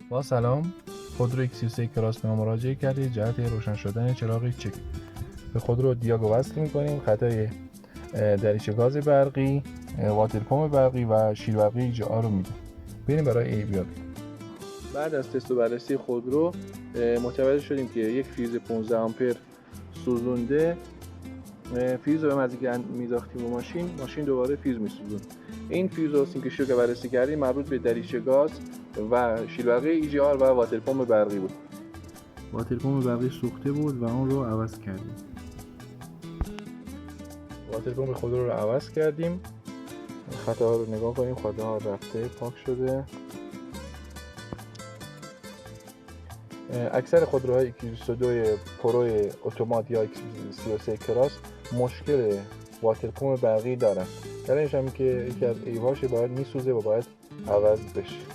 با سلام، خودرو X33 کراس به ما مراجعه کردید جهت روشن شدن چراغ چک. به خودرو دیاگو وصل می‌کنیم. خطای دریچه گاز برقی، واتر پمپ برقی و شیر برقی جا رو میده. بریم برای ABR. بعد از تست و بررسی خودرو متوجه شدیم که یک فیز 15 آمپر سوزونده. فیز رو به مزیک می‌انداختیم و ماشین دوباره فیز می‌سوزون. این فیز رو سینکشو که بررسی کردیم مربوط به دریچه گاز و شیلبرقی EGR و واتر پمپ برقی بود. واتر پمپ برقی سوخته بود و اون رو عوض کردیم. واتر پمپ خودرو رو عوض کردیم. خطاها رو نگاه کنیم، خطاها رفته، پاک شده. اکثر خودروهای X22 پرو اتومات یا X33 کراس مشکل واتر پمپ برقی دارن. دلیلش هم که یکی از ایواش باید میسوزه و باید عوض بشه.